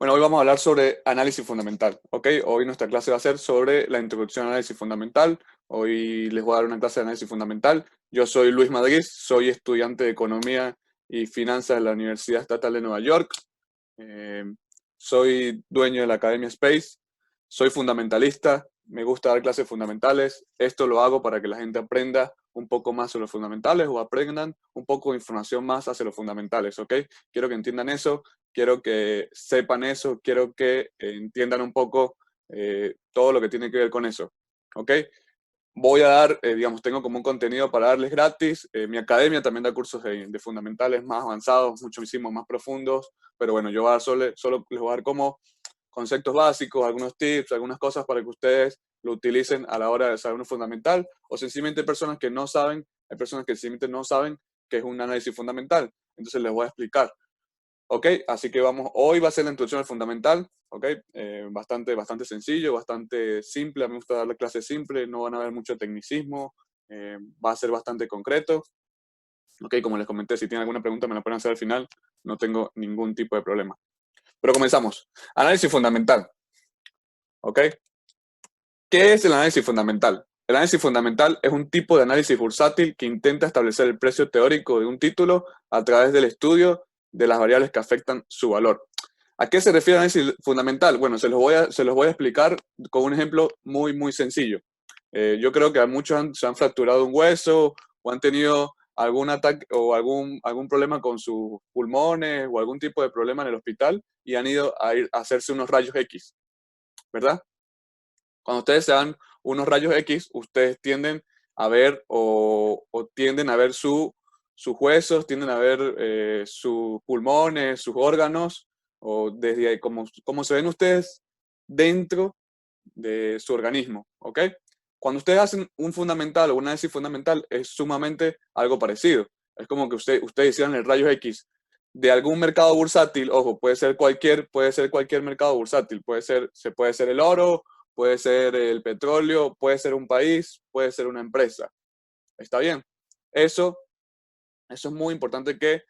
Bueno, hoy vamos a hablar sobre análisis fundamental, ¿ok? Hoy nuestra clase va a ser sobre la introducción al análisis fundamental. Hoy les voy a dar una clase de análisis fundamental. Yo soy Luis Madrid, soy estudiante de Economía y Finanzas de la Universidad Estatal de Nueva York. Eh, Soy dueño de la Academia Space. Soy fundamentalista, me gusta dar clases fundamentales. Esto lo hago para que la gente aprenda un poco más sobre los fundamentales o aprendan un poco de información más hacia los fundamentales, ¿ok? Quiero que entiendan eso. Quiero que sepan eso, quiero que entiendan un poco todo lo que tiene que ver con eso, ¿ok? Voy a dar, digamos, tengo como un contenido para darles gratis. Mi academia también da cursos de fundamentales más avanzados, muchísimo más profundos, pero bueno, yo voy a dar solo les voy a dar como conceptos básicos, algunos tips, algunas cosas para que ustedes lo utilicen a la hora de saber un fundamental, o sencillamente personas que no saben, hay personas que sencillamente no saben qué es un análisis fundamental, entonces les voy a explicar. Ok, así que vamos, hoy va a ser la introducción al fundamental, ok, bastante sencillo, bastante simple, a mí me gusta dar la clase simple, no van a haber mucho tecnicismo, va a ser bastante concreto, ok, como les comenté, si tienen alguna pregunta me la pueden hacer al final, no tengo ningún tipo de problema. Pero comenzamos, análisis fundamental, ok, ¿qué es el análisis fundamental? El análisis fundamental es un tipo de análisis bursátil que intenta establecer el precio teórico de un título a través del estudio de las variables que afectan su valor. ¿A qué se refiere el análisis fundamental? Bueno, se los voy a explicar con un ejemplo muy sencillo. Yo creo que a muchos se han fracturado un hueso o han tenido algún ataque o algún problema con sus pulmones o algún tipo de problema en el hospital y han ido a hacerse unos rayos X, ¿verdad? Cuando ustedes se dan unos rayos X, ustedes tienden a ver o tienden a ver sus huesos, tienden a ver sus pulmones, sus órganos, o desde ahí, como se ven ustedes dentro de su organismo, ¿ok? Cuando ustedes hacen un fundamental o un análisis fundamental, es sumamente algo parecido. Es como que ustedes hicieran el rayo X de algún mercado bursátil, ojo, puede ser cualquier mercado bursátil, puede ser el oro, puede ser el petróleo, puede ser un país, puede ser una empresa. ¿Está bien? Eso, eso es muy importante que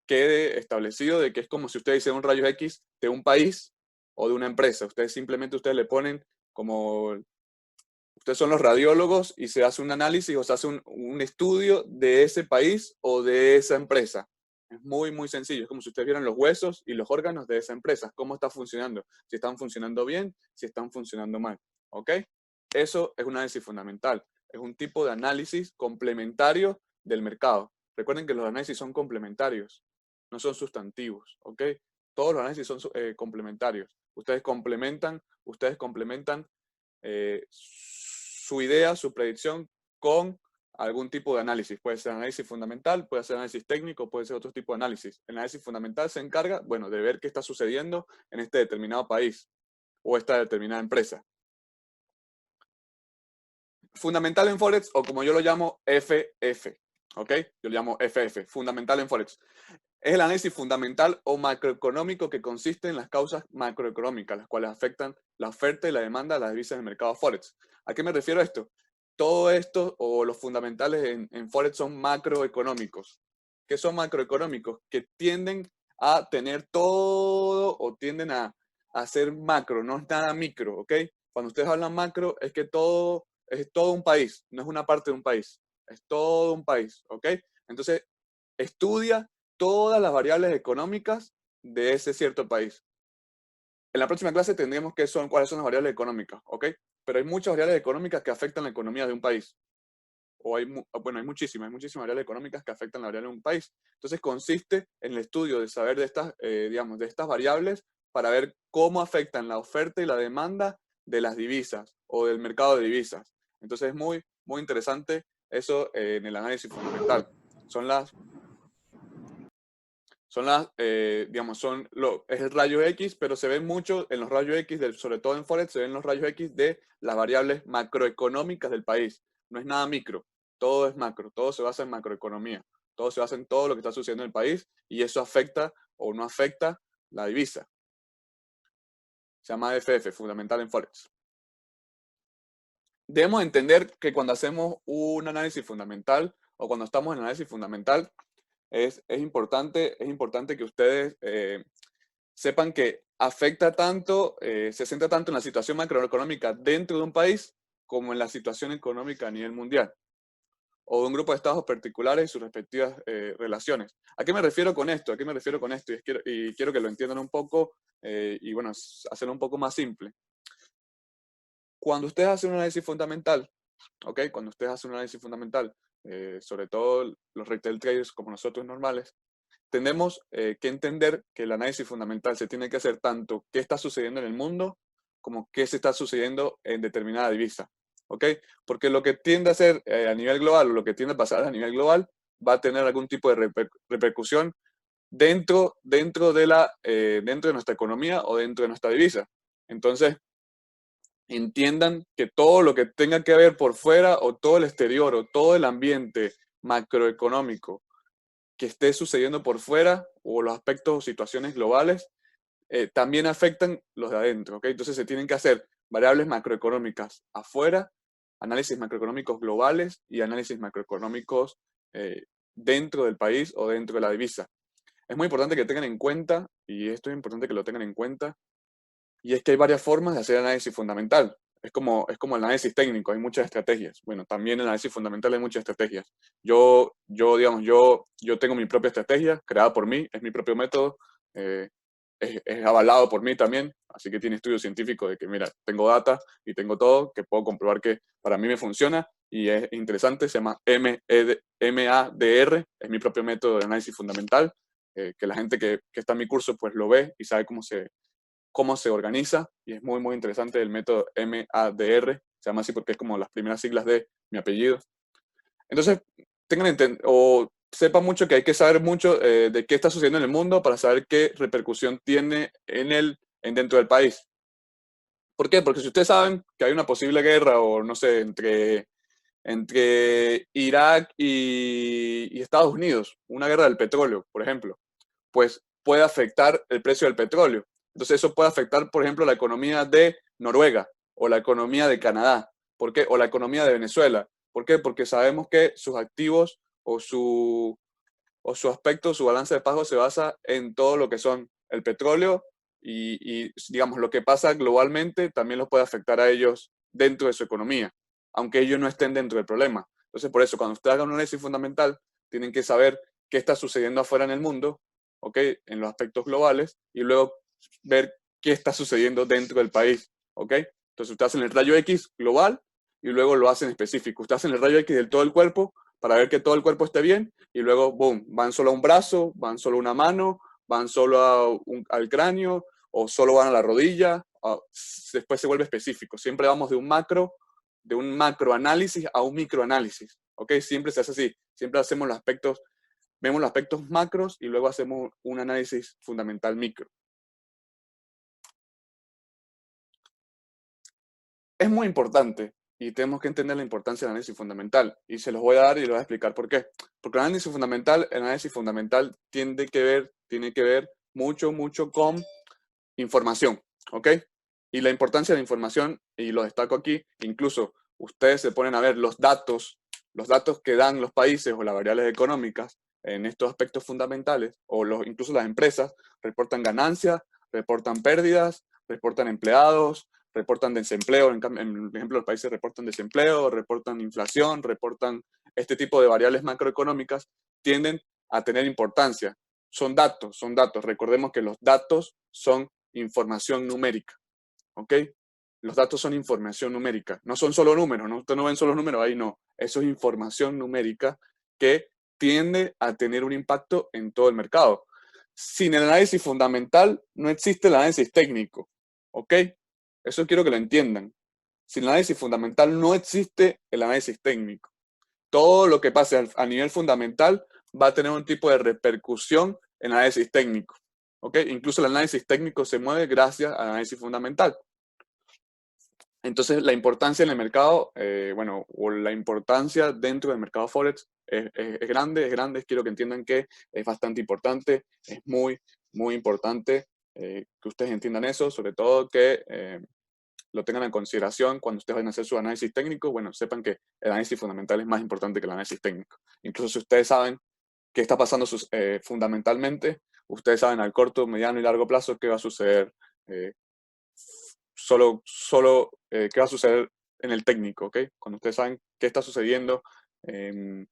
quede establecido de que es como si ustedes hicieran un rayo X de un país o de una empresa. Ustedes le ponen como, ustedes son los radiólogos y se hace un análisis o se hace un estudio de ese país o de esa empresa. Es muy sencillo. Es como si ustedes vieran los huesos y los órganos de esa empresa. ¿Cómo está funcionando? Si están funcionando bien, si están funcionando mal. ¿Ok? Eso es un análisis fundamental. Es un tipo de análisis complementario del mercado. Recuerden que los análisis son complementarios, no son sustantivos. ¿Ok? Todos los análisis son complementarios. Ustedes complementan su idea, su predicción con algún tipo de análisis. Puede ser análisis fundamental, puede ser análisis técnico, puede ser otro tipo de análisis. El análisis fundamental se encarga, bueno, de ver qué está sucediendo en este determinado país o esta determinada empresa. Fundamental en Forex, o como yo lo llamo, FF, ¿ok? Yo lo llamo FF, fundamental en Forex. Es el análisis fundamental o macroeconómico que consiste en las causas macroeconómicas, las cuales afectan la oferta y la demanda de las divisas del mercado Forex. ¿A qué me refiero a esto? Todo esto o los fundamentales en Forex son macroeconómicos. ¿Qué son macroeconómicos? Que tienden a tener todo o tienden a ser macro, no es nada micro, ¿ok? Cuando ustedes hablan macro es que todo es todo un país, no es una parte de un país, es todo un país, ¿ok? Entonces, estudia todas las variables económicas de ese cierto país. En la próxima clase tendremos cuáles son las variables económicas, ¿ok? Pero hay muchas variables económicas que afectan la economía de un país. Bueno, hay muchísimas variables económicas que afectan la variable de un país. Entonces consiste en el estudio de saber de estas, digamos, de estas variables para ver cómo afectan la oferta y la demanda de las divisas o del mercado de divisas. Entonces es muy interesante eso en el análisis fundamental. Son las digamos, es el rayo X, pero se ven mucho en los rayos X, sobre todo en Forex, se ven los rayos X de las variables macroeconómicas del país. No es nada micro, todo es macro, todo se basa en macroeconomía, todo se basa en todo lo que está sucediendo en el país y eso afecta o no afecta la divisa. Se llama FF, fundamental en Forex. Debemos entender que cuando hacemos un análisis fundamental o cuando estamos en análisis fundamental, es importante que ustedes sepan que afecta tanto, se centra tanto en la situación macroeconómica dentro de un país como en la situación económica a nivel mundial, o de un grupo de estados particulares y sus respectivas relaciones. ¿A qué me refiero con esto? ¿A qué me refiero con esto? Y quiero que lo entiendan un poco y bueno, hacerlo un poco más simple. Cuando ustedes hacen un análisis fundamental, ¿ok? Cuando ustedes hacen un análisis fundamental, sobre todo los retail traders como nosotros normales, tenemos que entender que el análisis fundamental se tiene que hacer tanto qué está sucediendo en el mundo como qué se está sucediendo en determinada divisa. ¿Ok? Porque lo que tiende a ser a nivel global o lo que tiende a pasar a nivel global va a tener algún tipo de repercusión dentro de nuestra economía o dentro de nuestra divisa. Entonces, entiendan que todo lo que tenga que ver por fuera o todo el exterior o todo el ambiente macroeconómico que esté sucediendo por fuera o los aspectos o situaciones globales también afectan los de adentro, ¿ok? Entonces se tienen que hacer variables macroeconómicas afuera, análisis macroeconómicos globales y análisis macroeconómicos eh, dentro del país o dentro de la divisa. Es muy importante que tengan en cuenta, y esto es importante que lo tengan en cuenta, y es que hay varias formas de hacer análisis fundamental. Es como el análisis técnico, hay muchas estrategias. Bueno, también en el análisis fundamental hay muchas estrategias. Digamos, yo tengo mi propia estrategia, creada por mí, es mi propio método, eh, es avalado por mí también, así que tiene estudio científico de que, mira, tengo data y tengo todo, que puedo comprobar que para mí me funciona y es interesante, se llama MADR, es mi propio método de análisis fundamental, que la gente que está en mi curso pues lo ve y sabe cómo se organiza y es muy, muy interesante el método MADR, se llama así porque es como las primeras siglas de mi apellido. Entonces, o sepan mucho que hay que saber mucho de qué está sucediendo en el mundo para saber qué repercusión tiene dentro del país. ¿Por qué? Porque si ustedes saben que hay una posible guerra o no sé, entre Irak y Estados Unidos, una guerra del petróleo, por ejemplo, pues puede afectar el precio del petróleo. Entonces eso puede afectar, por ejemplo, la economía de Noruega o la economía de Canadá. ¿Por qué? O la economía de Venezuela. ¿Por qué? Porque sabemos que sus activos o su aspecto, su balance de pago se basa en todo lo que son el petróleo digamos, lo que pasa globalmente también los puede afectar a ellos dentro de su economía, aunque ellos no estén dentro del problema. Entonces, por eso, cuando ustedes hagan un análisis fundamental, tienen que saber qué está sucediendo afuera en el mundo, ¿ok? En los aspectos globales, y luego ver qué está sucediendo dentro del país, ¿ok? Entonces, ustedes hacen el rayo X global y luego lo hacen específico. Ustedes hacen el rayo X del todo el cuerpo para ver que todo el cuerpo esté bien y luego, boom, van solo a un brazo, van solo a una mano, van solo al cráneo o solo van a la rodilla, después se vuelve específico. Siempre vamos de un macroanálisis a un microanálisis, ¿ok? Siempre se hace así, siempre vemos los aspectos macros y luego hacemos un análisis fundamental micro. Es muy importante y tenemos que entender la importancia del análisis fundamental y se los voy a dar y les voy a explicar por qué. Porque el análisis fundamental tiene que ver mucho, mucho con información, ¿ok? Y la importancia de la información, y lo destaco aquí, incluso ustedes se ponen a ver los datos que dan los países o las variables económicas en estos aspectos fundamentales, incluso las empresas reportan ganancias, reportan pérdidas, reportan empleados, reportan desempleo, en ejemplo los países reportan desempleo, reportan inflación, reportan este tipo de variables macroeconómicas, tienden a tener importancia. Son datos. Recordemos que los datos son información numérica, ¿ok? Los datos son información numérica, no son solo números, ¿no? Ustedes no ven solo números, ahí no. Eso es información numérica que tiende a tener un impacto en todo el mercado. Sin el análisis fundamental no existe el análisis técnico, ¿ok? Eso quiero que lo entiendan. Sin el análisis fundamental no existe el análisis técnico. Todo lo que pase a nivel fundamental va a tener un tipo de repercusión en el análisis técnico. ¿Ok? Incluso el análisis técnico se mueve gracias al análisis fundamental. Entonces, la importancia en el mercado, o la importancia dentro del mercado Forex es grande. Quiero que entiendan que es bastante importante, es muy, muy importante que ustedes entiendan eso, sobre todo que lo tengan en consideración cuando ustedes vayan a hacer su análisis técnico. Bueno, sepan que el análisis fundamental es más importante que el análisis técnico. Incluso si ustedes saben qué está pasando fundamentalmente, ustedes saben al corto, mediano y largo plazo qué va a suceder eh, qué va a suceder en el técnico, ¿ok? Cuando ustedes saben qué está sucediendo, em,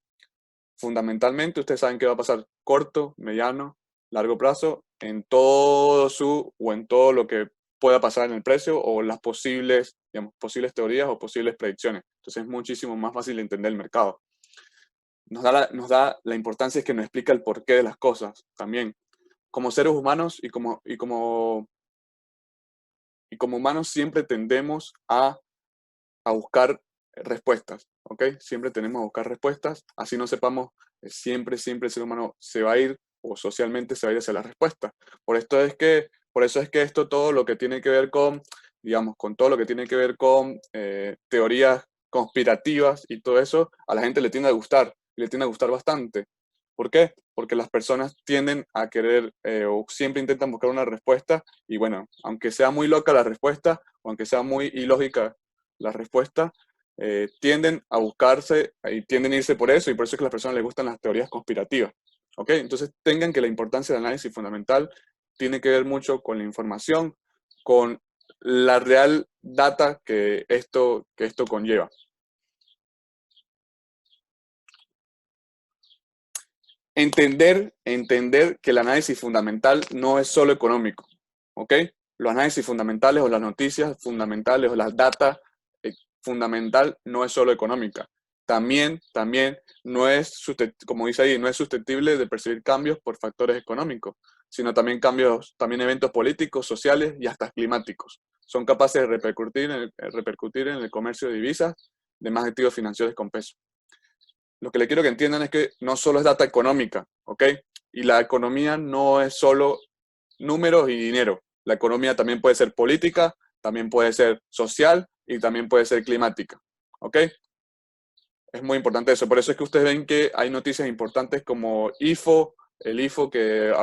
fundamentalmente ustedes saben qué va a pasar corto, mediano, largo plazo, en todo lo que pueda pasar en el precio o las posibles, digamos, posibles teorías o posibles predicciones. Entonces es muchísimo más fácil de entender el mercado. Nos da la importancia es que nos explica el porqué de las cosas también. Como seres humanos y como humanos siempre tendemos a buscar respuestas, ¿ok? Siempre tenemos a buscar respuestas, así no sepamos, siempre el ser humano se va a ir o socialmente se va a ir hacia la respuesta. Por eso es que esto todo lo que tiene que ver con, digamos, con todo lo que tiene que ver con teorías conspirativas y todo eso, a la gente le tiende a gustar, y le tiende a gustar bastante. ¿Por qué? Porque las personas tienden a querer o siempre intentan buscar una respuesta y bueno, aunque sea muy loca la respuesta o aunque sea muy ilógica la respuesta, tienden a buscarse y tienden a irse por eso y por eso es que a las personas les gustan las teorías conspirativas. ¿Ok? Entonces tengan que la importancia del análisis fundamental tiene que ver mucho con la información, con la real data que esto conlleva. Entender que el análisis fundamental no es solo económico, ¿ok? Los análisis fundamentales o las noticias fundamentales o las data fundamental no es solo económica. También no es, como dice ahí, no es susceptible de percibir cambios por factores económicos, sino también eventos políticos, sociales y hasta climáticos. Son capaces de repercutir en el comercio de divisas de más activos financieros con peso. Lo que le quiero que entiendan es que no solo es data económica, ¿ok? Y la economía no es solo números y dinero. La economía también puede ser política, también puede ser social y también puede ser climática, ¿ok? Es muy importante eso. Por eso es que ustedes ven que hay noticias importantes como el IFO que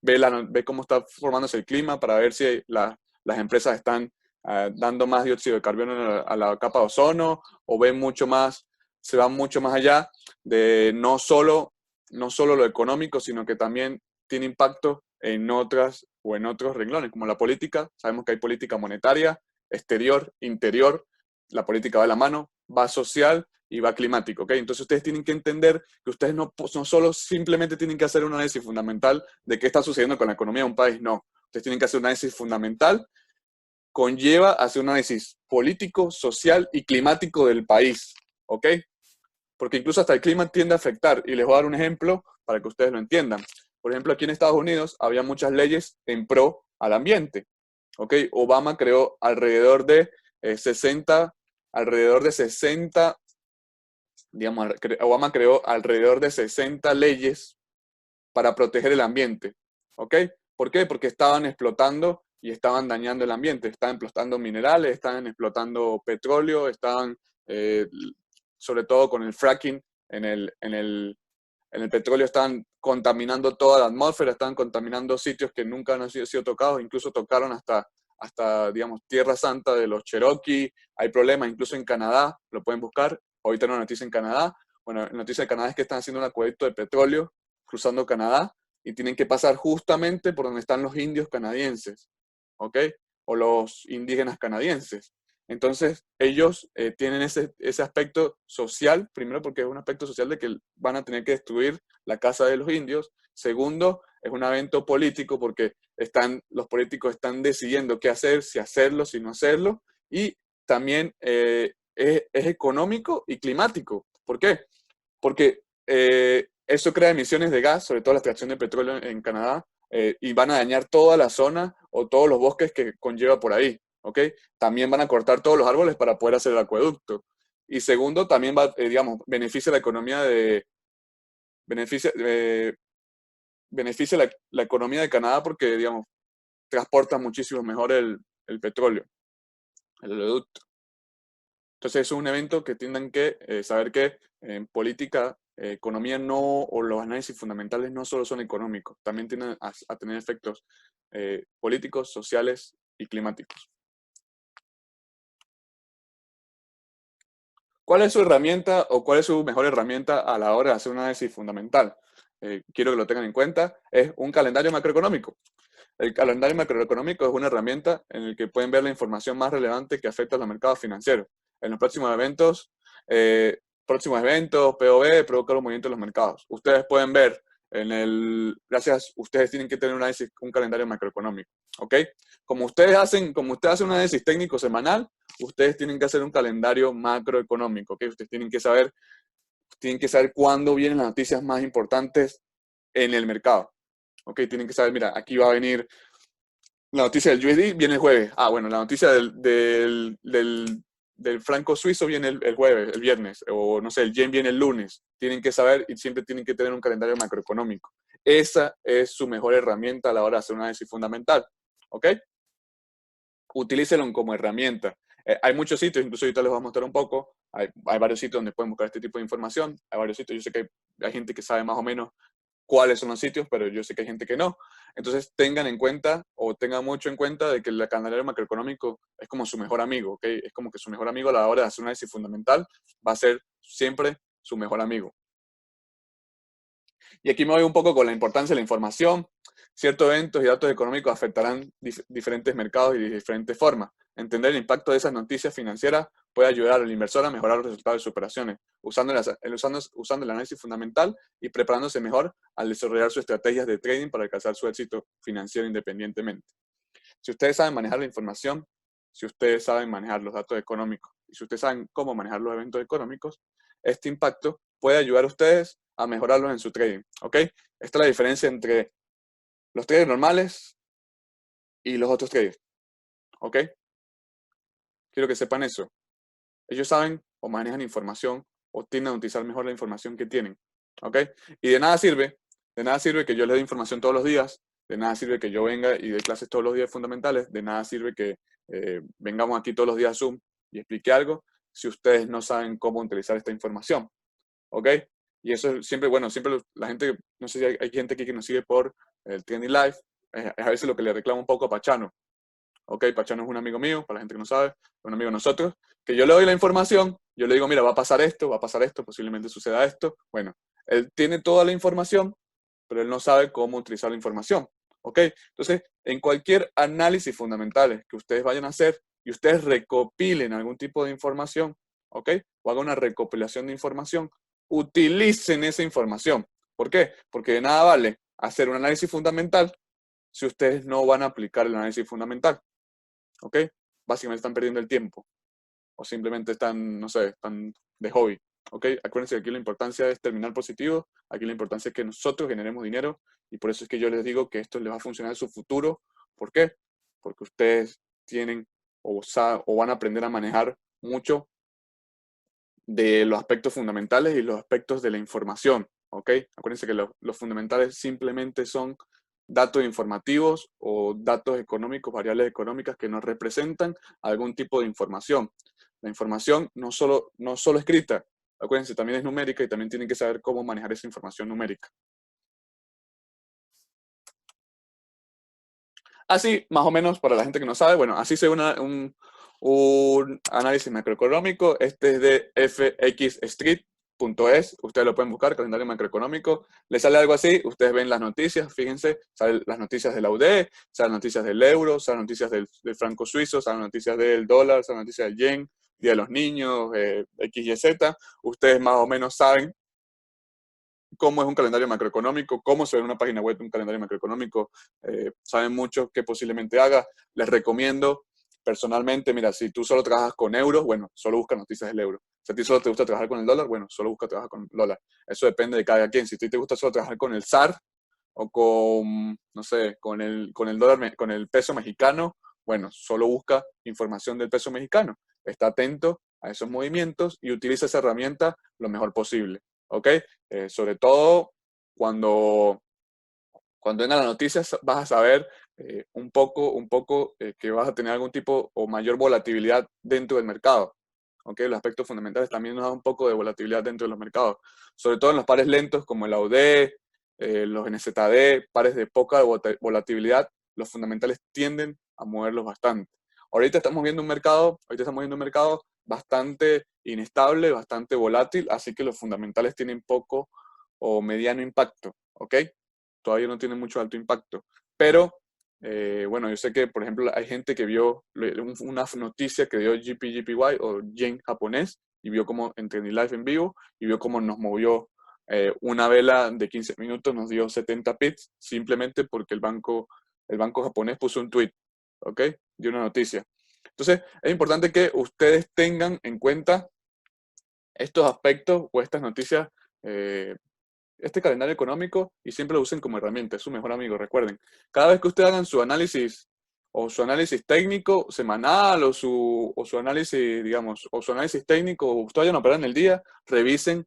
ve cómo está formándose el clima para ver si las empresas están dando más dióxido de carbono a la capa de ozono o se van mucho más allá de no solo lo económico, sino que también tiene impacto en otros renglones, como la política. Sabemos que hay política monetaria, exterior, interior, la política va de la mano, va social y va climático, ¿ok? Entonces ustedes tienen que entender que ustedes no solo simplemente tienen que hacer un análisis fundamental de qué está sucediendo con la economía de un país, no. Ustedes tienen que hacer un análisis fundamental, conlleva hacer un análisis político, social y climático del país, ¿ok? Porque incluso hasta el clima tiende a afectar. Y les voy a dar un ejemplo para que ustedes lo entiendan. Por ejemplo, aquí en Estados Unidos había muchas leyes en pro al ambiente, ¿ok? Obama creó eh, 60, alrededor de 60 digamos, Obama creó alrededor de 60 leyes para proteger el ambiente. ¿Ok? ¿Por qué? Porque estaban explotando y estaban dañando el ambiente. Estaban explotando minerales, estaban explotando petróleo, eh, sobre todo con el fracking en el petróleo, estaban contaminando toda la atmósfera, estaban contaminando sitios que nunca han sido tocados, incluso tocaron digamos, Tierra Santa de los Cherokee. Hay problemas, incluso en Canadá, lo pueden buscar. Ahorita no noticia en Canadá. Bueno, la noticia de Canadá es que están haciendo un acueducto de petróleo cruzando Canadá y tienen que pasar justamente por donde están los indios canadienses, ¿ok? O los indígenas canadienses. Entonces, ellos tienen ese aspecto social, primero porque es un aspecto social de que van a tener que destruir la casa de los indios. Segundo, es un evento político porque los políticos están decidiendo qué hacer, si hacerlo, si no hacerlo. Y también es económico y climático. ¿Por qué? Porque eso crea emisiones de gas, sobre todo la extracción de petróleo en Canadá, y van a dañar toda la zona o todos los bosques que conlleva por ahí, ¿ok? También van a cortar todos los árboles para poder hacer el acueducto. Y segundo, también digamos, beneficia la economía de Canadá porque, digamos, transporta muchísimo mejor el petróleo, el oleoducto. Entonces es un evento que tienen que saber que en política, economía no, o los análisis fundamentales no solo son económicos, también tienen a tener efectos políticos, sociales y climáticos. ¿Cuál es su herramienta o cuál es su mejor herramienta a la hora de hacer un análisis fundamental? Quiero que lo tengan en cuenta, es un calendario macroeconómico. El calendario macroeconómico es una herramienta en la que pueden ver la información más relevante que afecta a los mercados financieros. En los próximos eventos, POV, provoca los movimientos de los mercados. Ustedes pueden ver ustedes tienen que tener un calendario macroeconómico, ¿ok? Como ustedes hacen un análisis técnico semanal, ustedes tienen que hacer un calendario macroeconómico, ¿ok? Ustedes tienen que saber cuándo vienen las noticias más importantes en el mercado, ¿ok? Tienen que saber, mira, aquí va a venir la noticia del USD, viene el jueves. Ah, bueno, la noticia del franco suizo viene el jueves, el viernes, o no sé, el yen viene el lunes. Tienen que saber y siempre tienen que tener un calendario macroeconómico. Esa es su mejor herramienta a la hora de hacer un análisis fundamental, ¿ok? Utilícelo como herramienta. Hay muchos sitios, incluso ahorita les voy a mostrar un poco. Hay varios sitios donde pueden buscar este tipo de información. Hay varios sitios, yo sé que hay gente que sabe más o menos cuáles son los sitios, pero yo sé que hay gente que no. Entonces tengan en cuenta o tengan mucho en cuenta de que el calendario macroeconómico es como su mejor amigo, ¿ok? Es como que su mejor amigo a la hora de hacer un análisis fundamental va a ser siempre su mejor amigo. Y aquí me voy un poco con la importancia de la información. Ciertos eventos y datos económicos afectarán diferentes mercados y de diferentes formas. Entender el impacto de esas noticias financieras puede ayudar al inversor a mejorar los resultados de sus operaciones, usando el análisis fundamental y preparándose mejor al desarrollar sus estrategias de trading para alcanzar su éxito financiero independientemente. Si ustedes saben manejar la información, si ustedes saben manejar los datos económicos y si ustedes saben cómo manejar los eventos económicos, este impacto puede ayudar a ustedes a mejorarlos en su trading, ¿ok? Esta es la diferencia entre los traders normales y los otros traders, ¿ok? Quiero que sepan eso. Ellos saben o manejan información o tienden a utilizar mejor la información que tienen, ¿ok? Y de nada sirve que yo les dé información todos los días, de nada sirve que yo venga y dé clases todos los días fundamentales, de nada sirve que vengamos aquí todos los días a Zoom y explique algo si ustedes no saben cómo utilizar esta información, ¿ok? Y eso es siempre, bueno, siempre la gente, no sé si hay gente aquí que nos sigue por el Trending Live, es a veces lo que le reclamo un poco a Pachano. Ok, Pachano es un amigo mío, para la gente que no sabe, es un amigo de nosotros, que yo le doy la información, yo le digo, mira, va a pasar esto, posiblemente suceda esto. Bueno, él tiene toda la información, pero él no sabe cómo utilizar la información. Ok, entonces, en cualquier análisis fundamental que ustedes vayan a hacer y ustedes recopilen algún tipo de información, ok, o hagan una recopilación de información, utilicen esa información. ¿Por qué? Porque de nada vale hacer un análisis fundamental si ustedes no van a aplicar el análisis fundamental. ¿Ok? Básicamente están perdiendo el tiempo o simplemente están, no sé, están de hobby. ¿Ok? Acuérdense que aquí la importancia es terminar positivo, aquí la importancia es que nosotros generemos dinero y por eso es que yo les digo que esto les va a funcionar en su futuro. ¿Por qué? Porque ustedes tienen o van a aprender a manejar mucho de los aspectos fundamentales y los aspectos de la información. ¿Ok? Acuérdense que los fundamentales simplemente son datos informativos o datos económicos, variables económicas que nos representan algún tipo de información. La información no solo escrita, acuérdense, también es numérica y también tienen que saber cómo manejar esa información numérica. Así, más o menos, para la gente que no sabe, bueno, así se ve un análisis macroeconómico. Este es de fxstreet.es. Ustedes lo pueden buscar, calendario macroeconómico. Les sale algo así, ustedes ven las noticias, fíjense, salen las noticias de la UD, salen noticias del euro, salen noticias del franco suizo, salen noticias del dólar, salen noticias del yen, Día de los Niños, X, Y, Z. Ustedes más o menos saben cómo es un calendario macroeconómico, cómo se ve en una página web un calendario macroeconómico, saben mucho que posiblemente haga. Les recomiendo personalmente, mira, si tú solo trabajas con euros, bueno, solo busca noticias del euro. Si a ti solo te gusta trabajar con el dólar, bueno, solo busca trabajar con el dólar. Eso depende de cada quien. Si a ti te gusta solo trabajar con el SAR o con, no sé, con el dólar, con el peso mexicano, bueno, solo busca información del peso mexicano. Está atento a esos movimientos y utiliza esa herramienta lo mejor posible. ¿Ok? Sobre todo cuando vengan las noticias vas a saber que vas a tener algún tipo o mayor volatilidad dentro del mercado. ¿Ok? Los aspectos fundamentales también nos dan un poco de volatilidad dentro de los mercados. Sobre todo en los pares lentos como el AUD, los NZD, pares de poca volatilidad, los fundamentales tienden a moverlos bastante. Ahorita estamos viendo un mercado bastante inestable, bastante volátil, así que los fundamentales tienen poco o mediano impacto, ¿ok? Todavía no tienen mucho alto impacto, pero Bueno, yo sé que, por ejemplo, hay gente que vio una noticia que dio GPGPY o Yen japonés y vio como en Trending Live en vivo y vio cómo nos movió una vela de 15 minutos, nos dio 70 pips simplemente porque el banco japonés puso un tweet, ¿ok? Dio una noticia. Entonces, es importante que ustedes tengan en cuenta estos aspectos o estas noticias, eh, este calendario económico y siempre lo usen como herramienta, es su mejor amigo, recuerden. Cada vez que ustedes hagan su análisis o su análisis técnico semanal o su análisis, digamos, o su análisis técnico o ustedes vayan a operar en el día, revisen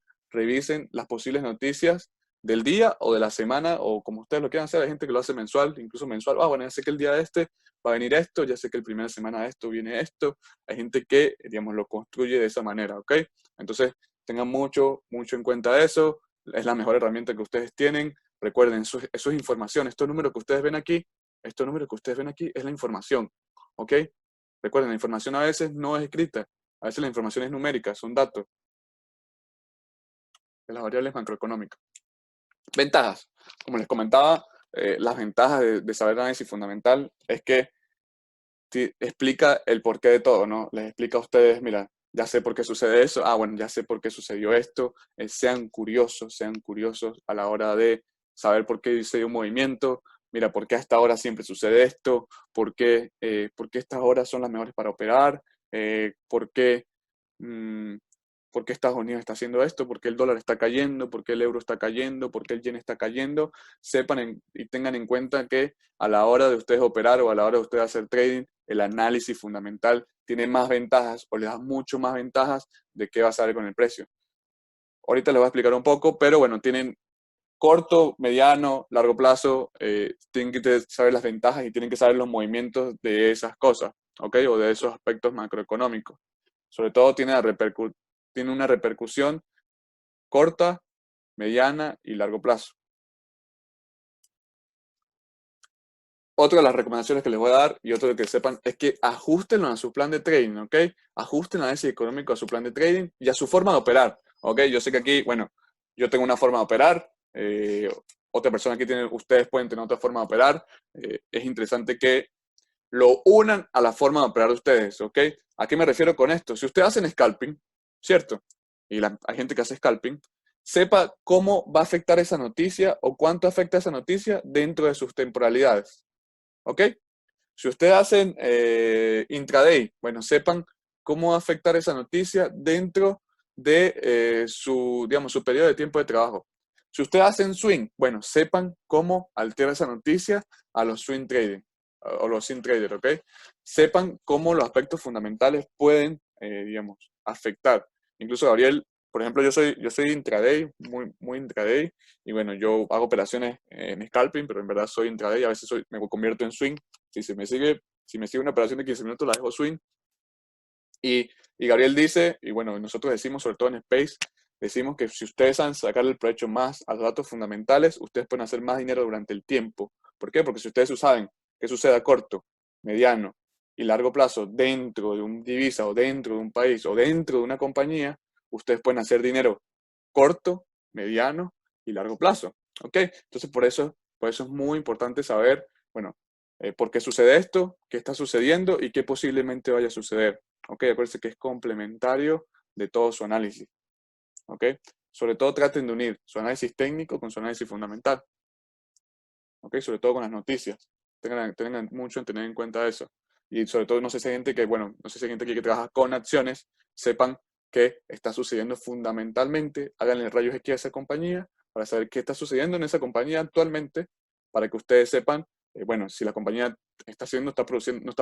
las posibles noticias del día o de la semana o como ustedes lo quieran hacer. Hay gente que lo hace mensual, incluso mensual. Ah, bueno, ya sé que el día de este va a venir esto, ya sé que el primera semana de esto viene esto. Hay gente que, digamos, lo construye de esa manera, ¿ok? Entonces, tengan mucho, mucho en cuenta eso. Es la mejor herramienta que ustedes tienen. Recuerden, eso es información. Estos números que ustedes ven aquí, es la información, ¿ok? Recuerden, la información a veces no es escrita, a veces la información es numérica, son datos de las variables macroeconómicas. Ventajas. Como les comentaba, las ventajas de saber análisis fundamental es que explica el porqué de todo, ¿no? Les explica a ustedes, mira, ya sé por qué sucede eso, ah, bueno, ya sé por qué sucedió esto, sean curiosos a la hora de saber por qué se dio un movimiento, mira, por qué hasta ahora siempre sucede esto, por qué estas horas son las mejores para operar, por qué, mm, por qué Estados Unidos está haciendo esto, por qué el dólar está cayendo, por qué el euro está cayendo, por qué el yen está cayendo, y tengan en cuenta que a la hora de ustedes operar o a la hora de ustedes hacer trading, el análisis fundamental tiene más ventajas o les da mucho más ventajas de qué va a salir con el precio. Ahorita les voy a explicar un poco, pero bueno, tienen corto, mediano, largo plazo, tienen que saber las ventajas y tienen que saber los movimientos de esas cosas, ¿ok? O de esos aspectos macroeconómicos. Sobre todo tiene una repercusión corta, mediana y largo plazo. Otra de las recomendaciones que les voy a dar y otro de que sepan es que ajustenlo a su plan de trading, ¿ok? Ajusten el análisis económico a su plan de trading y a su forma de operar, ¿ok? Yo sé que aquí, bueno, yo tengo una forma de operar, otra persona aquí tiene, ustedes pueden tener otra forma de operar. Es interesante que lo unan a la forma de operar de ustedes, ¿ok? ¿A qué me refiero con esto? Si ustedes hacen scalping, ¿cierto? Y hay gente que hace scalping, sepa cómo va a afectar esa noticia o cuánto afecta esa noticia dentro de sus temporalidades. ¿Ok? Si ustedes hacen intraday, bueno, sepan cómo va a afectar esa noticia dentro de digamos, su periodo de tiempo de trabajo. Si ustedes hacen swing, bueno, sepan cómo altera esa noticia a los swing trading o los swing traders, ¿ok? Sepan cómo los aspectos fundamentales pueden, digamos, afectar. Incluso Gabriel, por ejemplo, yo soy intraday, muy intraday, y bueno, yo hago operaciones en scalping, pero en verdad soy intraday, a veces me convierto en swing. Si me sigue una operación de 15 minutos, la dejo swing. Y Gabriel dice, y bueno, nosotros decimos, sobre todo en Space, decimos que si ustedes saben sacar el provecho más a los datos fundamentales, ustedes pueden hacer más dinero durante el tiempo. ¿Por qué? Porque si ustedes saben qué sucede a corto, mediano y largo plazo dentro de un divisa o dentro de un país o dentro de una compañía, ustedes pueden hacer dinero corto, mediano y largo plazo. ¿Ok? Entonces, por eso es muy importante saber, bueno, por qué sucede esto, qué está sucediendo y qué posiblemente vaya a suceder. ¿Ok? Acuérdense que es complementario de todo su análisis. ¿Ok? Sobre todo traten de unir su análisis técnico con su análisis fundamental. ¿Ok? Sobre todo con las noticias. Tengan mucho en tener en cuenta eso. Y sobre todo, no sé si hay gente que, bueno, no sé si hay gente aquí que trabaja con acciones, sepan qué está sucediendo fundamentalmente, háganle rayos X a esa compañía para saber qué está sucediendo en esa compañía actualmente, para que ustedes sepan, bueno, si la compañía no está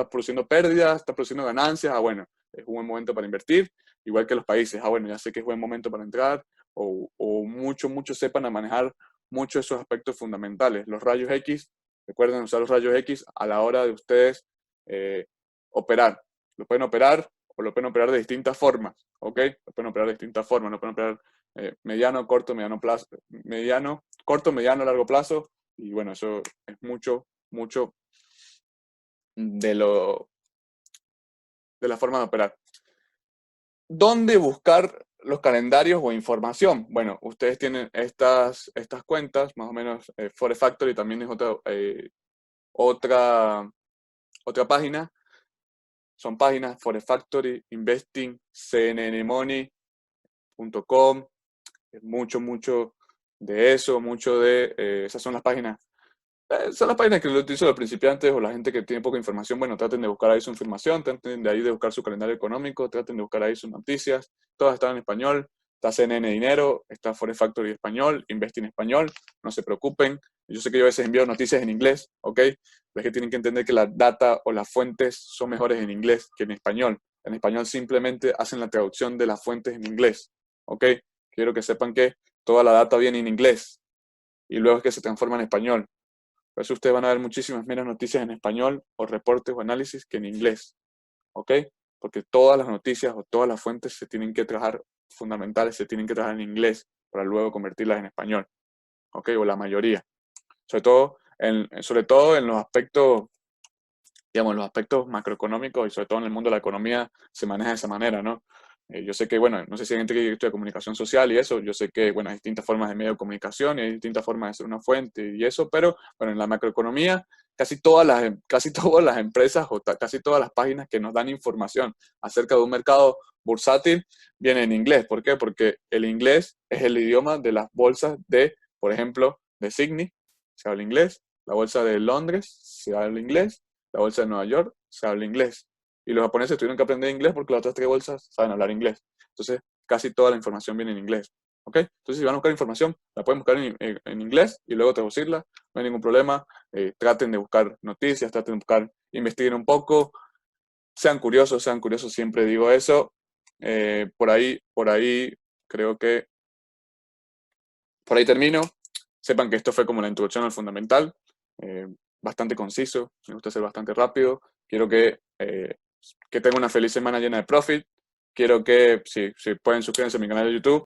produciendo pérdidas, está produciendo ganancias, ah, bueno, es un buen momento para invertir, igual que los países, ah, bueno, ya sé que es buen momento para entrar, o mucho sepan a manejar muchos de esos aspectos fundamentales. Los rayos X, recuerden usar los rayos X a la hora de ustedes operar. Lo pueden operar o lo pueden operar de distintas formas, ¿ok? Lo pueden operar de distintas formas, lo pueden operar mediano, corto, mediano plazo, corto, mediano, largo plazo, y bueno, eso es mucho de de la forma de operar. ¿Dónde buscar los calendarios o información? Bueno, ustedes tienen estas cuentas, más o menos Forex Factory también es otra, otra página. Son páginas: Forex Factory, Investing, cnnmoney.com, mucho de eso, esas son las páginas. Son las páginas que lo utilizan los principiantes o la gente que tiene poca información. Bueno, traten de buscar ahí su información, traten de ahí de buscar su calendario económico, traten de buscar ahí sus noticias. Todas están en español. Está CNN Dinero, está Forex Factory español, Investing español. No se preocupen. Yo sé que yo a veces envío noticias en inglés, ¿ok? Pero es que tienen que entender que la data o las fuentes son mejores en inglés que en español. En español simplemente hacen la traducción de las fuentes en inglés, ¿ok? Quiero que sepan que toda la data viene en inglés y luego es que se transforma en español. Por eso ustedes van a ver muchísimas menos noticias en español o reportes o análisis que en inglés, ¿ok? Porque todas las noticias o todas las fuentes se tienen que trabajar, fundamentales, se tienen que trabajar en inglés para luego convertirlas en español, ¿ok? O la mayoría. Sobre todo en los aspectos, digamos, los aspectos macroeconómicos y sobre todo en el mundo de la economía se maneja de esa manera, ¿no? Yo sé que, bueno, no sé si hay gente que estudia comunicación social y eso, yo sé que, bueno, hay distintas formas de medio de comunicación y hay distintas formas de ser una fuente y eso, pero, bueno, en la macroeconomía casi todas las empresas o casi todas las páginas que nos dan información acerca de un mercado bursátil vienen en inglés. ¿Por qué? Porque el inglés es el idioma de las bolsas de, por ejemplo, de Sydney, se habla inglés, la bolsa de Londres, se habla inglés, la bolsa de Nueva York, se habla inglés. Y los japoneses tuvieron que aprender inglés porque las otras tres bolsas saben hablar inglés. Entonces, casi toda la información viene en inglés. ¿Ok? Entonces, si van a buscar información, la pueden buscar en inglés y luego traducirla. No hay ningún problema. Traten de buscar noticias, traten de buscar, investiguen un poco. Sean curiosos, siempre digo eso. Por ahí, creo que por ahí termino. Sepan que esto fue como la introducción al fundamental, bastante conciso, me gusta ser bastante rápido. Quiero que tengan una feliz semana llena de profit. Quiero que, si pueden, suscríbanse a mi canal de YouTube.